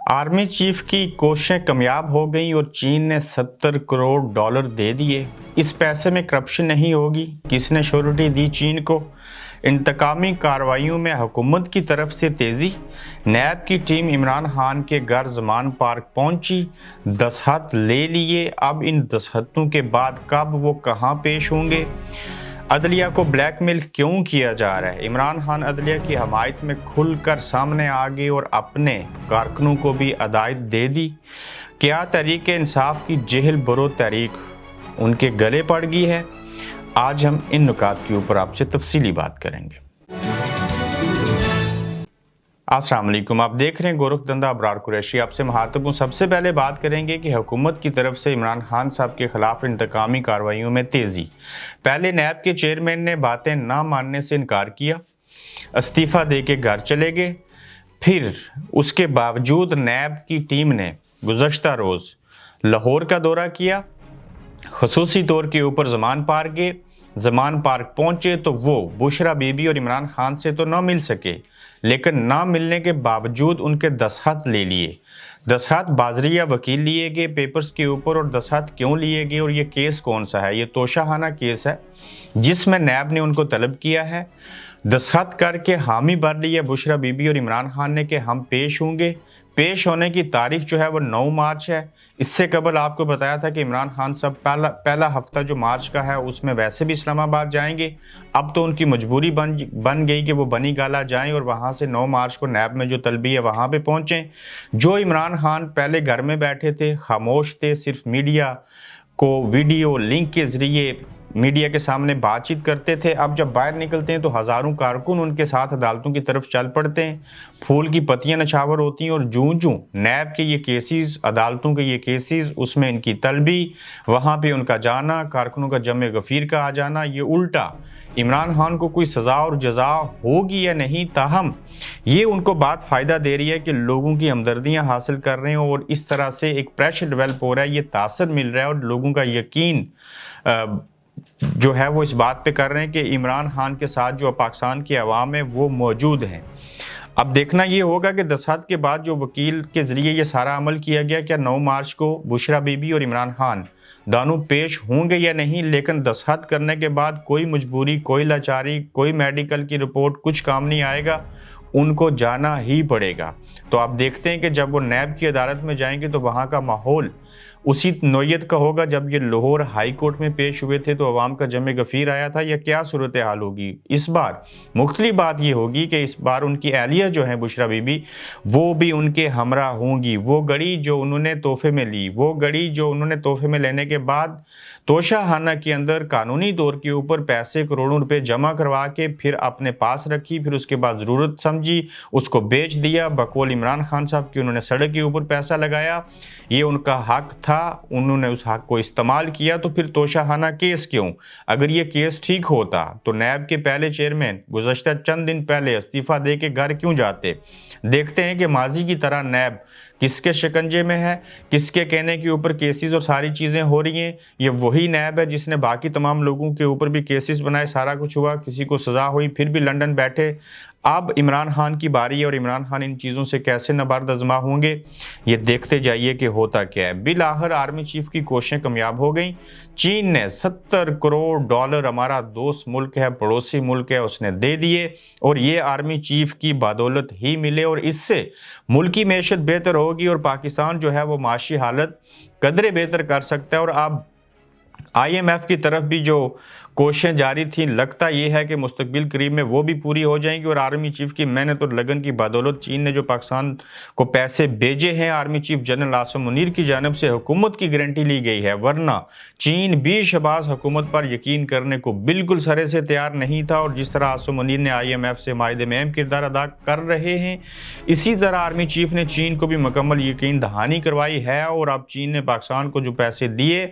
Army chief की कोशिशें कामयाब हो गईं और चीन ने 70 करोड़ डॉलर दे दिए। इस पैसे में करप्शन नहीं होगी। किसने श्योरिटी दी चीन को? इंतकामी कार्रवाइयों में हुकूमत की तरफ से तेजी। नैब की टीम इमरान खान के घर जमान पार्क पहुंची, दस्तखत ले लिए। अब इन दस्तखतों के बाद कब वो कहां पेश होंगे? अदलिया को ब्लैकमेल क्यों किया जा रहा है? इमरान खान अदलिया की हमायत में खुलकर सामने आ गए और अपने कारकुनों को भी हिदायत दे दी। क्या तहरीक इंसाफ की जहल बरो तहरीक उनके गले पड़ गई है? आज हम इन नुकात के ऊपर आपसे तफसीली बात करेंगे। अस्सलाम वालेकुम, आप देख रहे हैं गोरखधंधा अबरार कुरैशी। आपसे मुखातिब हूं। सबसे पहले बात करेंगे कि हुकूमत की तरफ से इमरान खान साहब के खिलाफ इंतकामी कार्रवाइयों में तेजी। पहले नैब के चेयरमैन ने बातें ना मानने से इनकार किया, इस्तीफा दे के घर चले गए। फिर उसके बावजूद नैब की टीम ने गुज़श्ता रोज़ लाहौर का दौरा किया, खसूसी तौर के ऊपर जमान पार्क गए। जमान पार्क पहुंचे तो वो बुशरा बीबी और इमरान खान से तो ना मिल सके, लेकिन ना मिलने के बावजूद उनके दस्तखत ले लिए। दस्तखत बाजरिया वकील लिए गए पेपर्स के ऊपर। और दस्तखत क्यों लिए गए और ये केस कौन सा है? ये तोशाखाना केस है जिसमें नैब ने उनको तलब किया है। दस्तखत करके हामी भर लिया बुशरा बीबी और इमरान खान ने कि हम पेश होंगे। पेश होने की तारीख जो है वो 9 मार्च है। इससे कबल आपको बताया था कि इमरान खान साहब पहला हफ्ता जो मार्च का है उसमें वैसे भी इस्लामाबाद जाएंगे। अब तो उनकी मजबूरी बन गई कि वो बनी गाला जाएं और वहाँ से 9 मार्च को नैब में जो तलबी है वहाँ पे पहुँचें। जो इमरान खान पहले घर में बैठे थे, खामोश थे, सिर्फ मीडिया को वीडियो लिंक के ज़रिए मीडिया के सामने बातचीत करते थे, अब जब बाहर निकलते हैं तो हज़ारों कारकुन उनके साथ अदालतों की तरफ चल पड़ते हैं। फूल की पत्तियां नछावर होती हैं और जूं जूं नैब के ये केसेस, अदालतों के ये केसेस, उसमें इनकी तलबी, वहाँ पे उनका जाना, कारकुनों का जमे गफीर का आ जाना, ये उल्टा इमरान खान को कोई सज़ा और जजा होगी या नहीं, ताहम ये उनको बात फ़ायदा दे रही है कि लोगों की हमदर्दियाँ हासिल कर रहे हैं और इस तरह से एक प्रेशर डेवलप हो रहा है, ये तासर मिल रहा है और लोगों का यकीन जो है वो इस बात पे कर रहे हैं कि इमरान खान के साथ जो पाकिस्तान की अवाम है वो मौजूद हैं। अब देखना ये होगा कि दस्तखत के बाद जो वकील के ज़रिए ये सारा अमल किया गया, क्या 9 मार्च को बुशरा बीबी और इमरान खान दोनों पेश होंगे या नहीं। लेकिन दस्तखत करने के बाद कोई मजबूरी, कोई लाचारी, कोई मेडिकल की रिपोर्ट, कुछ काम नहीं आएगा, उनको जाना ही पड़ेगा। तो आप देखते हैं कि जब वो नैब की अदालत में जाएंगे तो वहाँ का माहौल उसी नोयत का होगा जब ये लाहौर हाई कोर्ट में पेश हुए थे तो अवाम का जमे गफीर आया था, या क्या सूरत हाल होगी। इस बार मुख्तलिफ बात ये होगी कि इस बार उनकी एहलिया जो है बुशरा बीबी, वो भी उनके हमरा होंगी। वो गड़ी जो उन्होंने तोहफे में ली, वो गड़ी जो उन्होंने तोहफे में लेने के बाद तोशाखाना के अंदर कानूनी तौर के ऊपर पैसे करोड़ों रुपए जमा करवा के फिर अपने पास रखी, फिर उसके बाद ज़रूरत समझी उसको बेच दिया। बकौल इमरान खान साहब की उन्होंने सड़क के ऊपर पैसा लगाया, ये उनका हक था, उन्होंने उस हक को इस्तेमाल किया। तो फिर तोशाखाना केस क्यों? अगर ये केस ठीक होता तो नैब के पहले चेयरमैन गुज़श्ता चंद दिन पहले इस्तीफा दे के घर क्यों जाते? देखते हैं कि माजी की तरह नैब किसके शिकंजे में है, किसके कहने के ऊपर केसेस और सारी चीज़ें हो रही हैं। ये वही नैब है जिसने बाकी तमाम लोगों के ऊपर भी केसेस बनाए, सारा कुछ हुआ, किसी को सज़ा हुई, फिर भी लंदन बैठे। अब इमरान खान की बारी है और इमरान खान इन चीज़ों से कैसे नबार्द आज़मा होंगे, ये देखते जाइए कि होता क्या है। बिल आखिर आर्मी चीफ की कोशिशें कामयाब हो गई। चीन ने 70 करोड़ डॉलर, हमारा दोस्त मुल्क है, पड़ोसी मुल्क है, उसने दे दिए और ये आर्मी चीफ की बदौलत ही मिले। और इससे मुल्की मैशत बेहतर होगी और पाकिस्तान जो है वो माशी हालत कदरे बेहतर कर सकता है। और अब IMF की तरफ भी जो कोशिशें जारी थी, लगता ये है कि मुस्तकबिल करीब में वो भी पूरी हो जाएंगी। और आर्मी चीफ की मेहनत और लगन की बदौलत चीन ने जो पाकिस्तान को पैसे भेजे हैं, army chief general Asim Munir की जानब से हुकूमत की गारंटी ली गई है, वरना चीन भी शहबाज हुकूमत पर यकीन करने को बिल्कुल सरे से तैयार नहीं था। और जिस तरह आसिम मुनीर ने IMF से माहिदे में अहम किरदार अदा कर रहे हैं, इसी तरह आर्मी चीफ ने चीन को भी मुकम्मल यकीन दहानी करवाई है। और अब चीन ने पाकिस्तान को जो पैसे दिए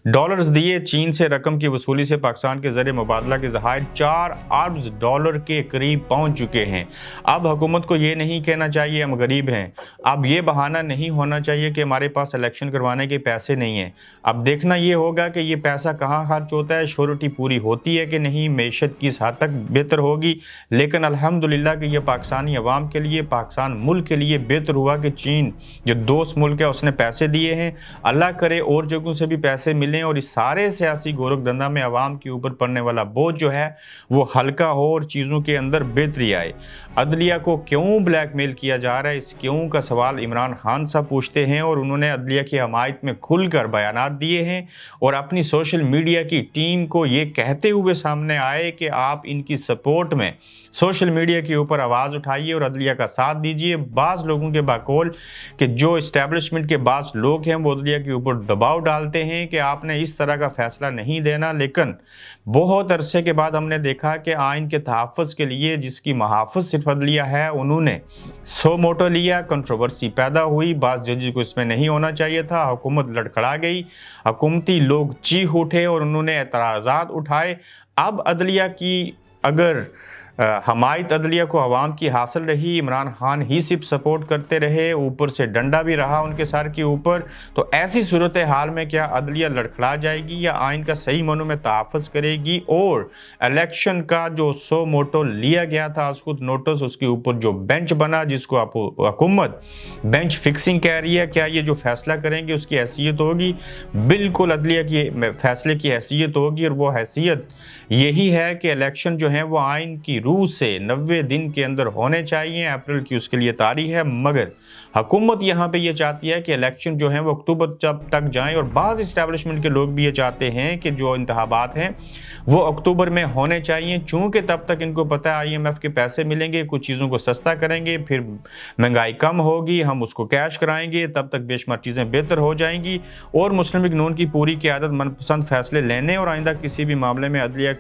डॉलर्स दिए। चीन से रकम की वसूली से पाकिस्तान के ज़रिए मुबादला के ज़खायर 4 अरब डॉलर के करीब पहुंच चुके हैं। अब हुकूमत को ये नहीं कहना चाहिए हम गरीब हैं, अब ये बहाना नहीं होना चाहिए कि हमारे पास इलेक्शन करवाने के पैसे नहीं हैं। अब देखना ये होगा कि ये पैसा कहाँ खर्च होता है, श्योरिटी पूरी होती है कि नहीं, मैशत किस हद तक बेहतर होगी। लेकिन अल्हम्दुलिल्लाह कि ये पाकिस्तानी अवाम के लिए, पाकिस्तान मुल्क के लिए बेहतर हुआ कि चीन जो दोस्त मुल्क है उसने पैसे दिए हैं। अल्लाह करे और जगहों से भी पैसे मिलें और इस सारे सियासी गोरख धंधा में अवाम के ऊपर पड़ने वाला बोझ जो है वो हल्का हो और चीज़ों के अंदर बेहतरी आए। अदलिया को क्यों ब्लैकमेल किया जा रहा है, इस क्यों का सवाल इमरान खान साहब पूछते हैं और उन्होंने अदलिया की हमायत में खुलकर बयानात दिए हैं और अपनी सोशल मीडिया की टीम को ये कहते हुए सामने आए कि आप इनकी सपोर्ट में सोशल मीडिया के ऊपर आवाज़ उठाइए और अदलिया का साथ दीजिए। बाज़ लोगों के बाकौल कि जो इस्टेब्लिशमेंट के बाज़ लोग हैं वो अदलिया के ऊपर दबाव डालते हैं कि आपने इस तरह का फैसला नहीं देना, लेकिन बहुत अरसे के बाद हमने देखा कि आइन के तहफ़्फ़ुज़ के लिए जिसकी महाफ़िज़ सिर्फ अदलिया है, उन्होंने सो मोटो लिया, कंट्रोवर्सी पैदा हुई। बाज़ जजेस को इसमें नहीं होना चाहिए था, हुकूमत लड़खड़ा गई, हुकूमती लोग चीख उठे और उन्होंने एतराज़ात उठाए। अब अदलिया की अगर हमायत अदलिया को अवाम की हासिल रही, इमरान खान ही सिर्फ सपोर्ट करते रहे, ऊपर से डंडा भी रहा उनके सर के ऊपर, तो ऐसी सूरत हाल में क्या अदलिया लड़खड़ा जाएगी या आइन का सही मानों में तहफ़्फ़ुज़ करेगी और इलेक्शन का जो सो मोटो लिया गया था खुद नोटिस, उसके ऊपर जो बेंच बना जिसको आप हुकूमत बेंच फिक्सिंग कह रही है, क्या ये जो फैसला करेंगे उसकी हैसियत होगी? बिल्कुल अदलिया की फैसले की हैसियत होगी और वो हैसियत यही है कि इलेक्शन जो है वो आइन की रूह से 90 दिन के अंदर होने चाहिए। अप्रैल की उसके लिए तारीख है, मगर हुकूमत यहाँ पे ये चाहती है कि इलेक्शन जो है वो अक्टूबर तक जाएं और बाज़ इस्टेब्लिशमेंट के लोग भी ये चाहते हैं कि जो इंतखाबात हैं वो अक्टूबर में होने चाहिए, चूँकि तब तक इनको पता है IMF के पैसे मिलेंगे, कुछ चीज़ों को सस्ता करेंगे, फिर महंगाई कम होगी, हम उसको कैश कराएंगे, तब तक बेशुमार चीज़ें बेहतर हो जाएंगी और मुस्लिम लीग नून की पूरी क़यादत मनपसंद फैसले लेने और आइंदा किसी भी मामले में अदलिया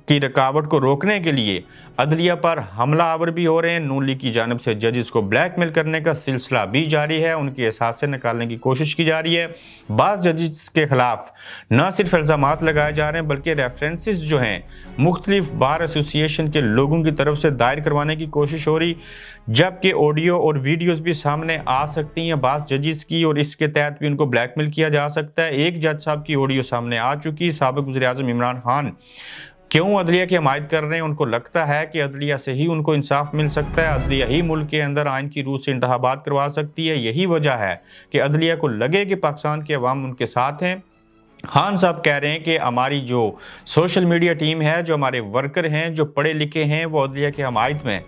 की रुकावट को रोकने के लिए अदलिया पर हमला आवर भी हो रहे हैं। नून लीग की जानिब से जजेस को ब्लैकमेल करने का सिलसिला भी जारी है, उनके एहसास से निकालने की कोशिश की जा रही है। बाज़ जजेस के खिलाफ न सिर्फ इल्ज़ामात लगाए जा रहे हैं बल्कि रेफरेंसेस जो हैं मुख्तलिफ बार एसोसिएशन के लोगों की तरफ से दायर करवाने की कोशिश हो रही, जबकि ऑडियो और वीडियोज़ भी सामने आ सकती हैं बाज़ जजेस की और इसके तहत भी उनको ब्लैकमेल किया जा सकता है। एक जज साहब की ऑडियो सामने आ चुकी, साबिक़ वज़ीर-ए-आज़म इमरान खान क्यों अदलिया की हमायत कर रहे हैं? उनको लगता है कि अदलिया से ही उनको इंसाफ मिल सकता है, अदलिया ही मुल्क के अंदर आइन की रूह से इंतखाबात करवा सकती है। यही वजह है कि अदलिया को लगे कि पाकिस्तान के अवाम उनके साथ हैं। खान साहब कह रहे हैं कि हमारी जो सोशल मीडिया टीम है, जो हमारे वर्कर हैं, जो पढ़े लिखे हैं, वो अदलिया की हमायत में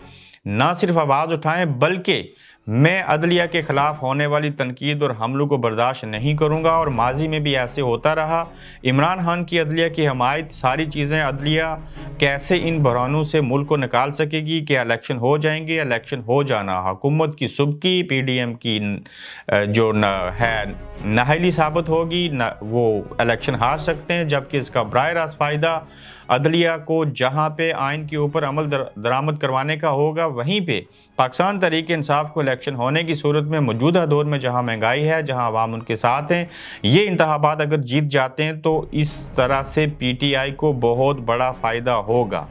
ना सिर्फ आवाज़ उठाएं बल्कि मैं अदलिया के ख़िलाफ़ होने वाली तनकीद और हमलों को बर्दाश्त नहीं करूँगा और माजी में भी ऐसे होता रहा। इमरान खान की अदलिया की हमायत, सारी चीज़ें, अदलिया कैसे इन बहरानों से मुल्क को निकाल सकेगी कि इलेक्शन हो जाएंगे, इलेक्शन हो जाना हुकूमत की सुबकी PDM की जो नाहली साबित होगी, न वो इलेक्शन हार सकते हैं, जबकि इसका बराह रास्त फ़ायदा अदलिया को जहाँ पे आइन के ऊपर अमल दरामद करवाने का होगा, वहीं पे पाकिस्तान तहरीक इंसाफ को इलेक्शन होने की सूरत में मौजूदा दौर में जहाँ महंगाई है, जहाँ अवाम उनके साथ हैं, ये इंतखाबात अगर जीत जाते हैं तो इस तरह से PTI को बहुत बड़ा फ़ायदा होगा।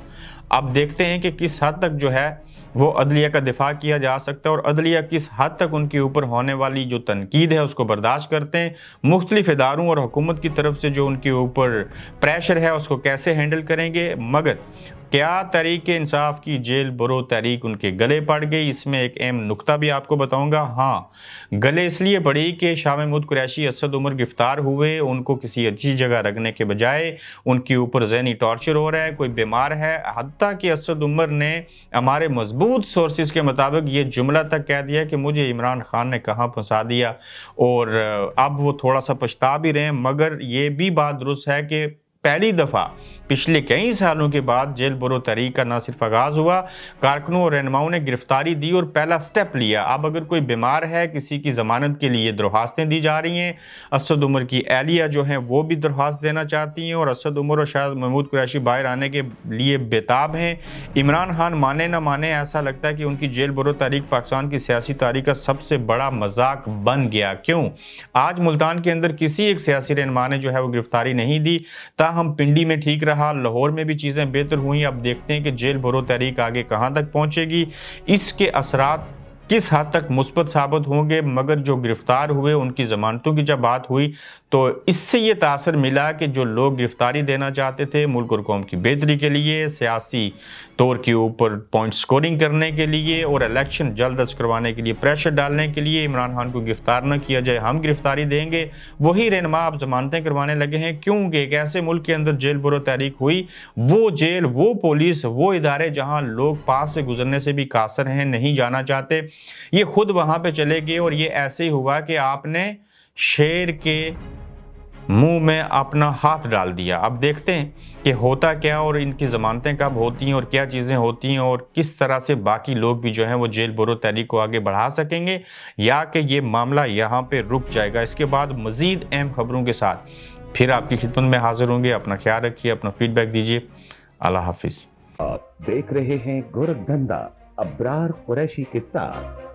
अब देखते हैं कि किस हद तक जो है वो अदलिया का दिफा किया जा सकता है और अदलिया किस हद तक उनके ऊपर होने वाली जो तनकीद है उसको बर्दाश्त करते हैं। मुख्तलिफ इदारों और हुकूमत की तरफ से जो उनके ऊपर प्रेशर है उसको कैसे हैंडल करेंगे। मगर क्या तहरीक इंसाफ की जेल बरो तहरीक उनके गले पड़ गई, इसमें एक अहम नुक्ता भी आपको बताऊंगा। हाँ, गले इसलिए पड़ी कि शाह महमूद कुरैशी, असद उमर गिरफ्तार हुए, उनको किसी अच्छी जगह रखने के बजाय उनके ऊपर ज़हनी टॉर्चर हो रहा है, कोई बीमार है। हत्ता कि असद उमर ने हमारे मजबूत सोर्सेज के मुताबिक ये जुमला तक कह दिया कि मुझे इमरान खान ने कहाँ फंसा दिया और अब वो थोड़ा सा पछता भी रहे हैं। मगर ये भी बात दुरुस्त है कि पहली दफ़ा पिछले कई सालों के बाद जेल बरो तहरीक का न सिर्फ आगाज हुआ, कारकुनों और रहनुमाओं ने गिरफ्तारी दी और पहला स्टेप लिया। अब अगर कोई बीमार है, किसी की जमानत के लिए दरख्वास्तें दी जा रही हैं। असद उमर की एहलिया जो हैं वो भी दरख्वास्त देना चाहती हैं और असद उमर और शायद महमूद कुरैशी बाहर आने के लिए बेताब हैं। इमरान खान माने ना माने, ऐसा लगता है कि उनकी जेल बरो तहरीक पाकिस्तान की सियासी तारीख का सबसे बड़ा मजाक बन गया। क्यों? आज मुल्तान के अंदर किसी एक सियासी रहनुमा ने जो है वो गिरफ्तारी नहीं दी। ताहम पिंडी में ठीक रहा, लाहौर में भी चीज़ें बेहतर हुई। अब देखते हैं कि जेल भरो तहरीक आगे कहाँ तक पहुँचेगी, इसके असरात किस हद तक मुस्बत साबित होंगे। मगर जो गिरफ्तार हुए उनकी ज़मानतों की जब बात हुई तो इससे ये तासर मिला कि जो लोग गिरफ्तारी देना चाहते थे मुल्क और कौम की बेहतरी के लिए, सियासी तौर के ऊपर पॉइंट स्कोरिंग करने के लिए और इलेक्शन जल्द अज करवाने के लिए, प्रेशर डालने के लिए इमरान खान को गिरफ्तार न किया जाए, हम गिरफ्तारी देंगे, वही रहनुमा अब जमानतें करवाने लगे हैं। क्योंकि एक ऐसे मुल्क के अंदर जेल बरो तहरीक हुई, वो जेल, वो पुलिस, वो इदारे जहां लोग पास से गुजरने से भी कासर हैं, नहीं जाना चाहते, ये खुद वहां पे चले गए। और ये ऐसे ही हुआ कि आपने शेर के मुंह में अपना हाथ डाल दिया। अब देखते हैं कि होता क्या और इनकी जमानतें कब होती हैं और क्या चीज़ें होती हैं और किस तरह से बाकी लोग भी जो हैं वो जेल बरो तहरीक को आगे बढ़ा सकेंगे या कि ये मामला यहाँ पे रुक जाएगा। इसके बाद मज़ीद अहम खबरों के साथ फिर आपकी खिदमत में हाजिर होंगे। अपना ख्याल रखिए, अपना फीडबैक दीजिए। अल्लाह हाफिज़। आप देख रहे हैं गोरखधंधा अब्रार कुरैशी के साथ।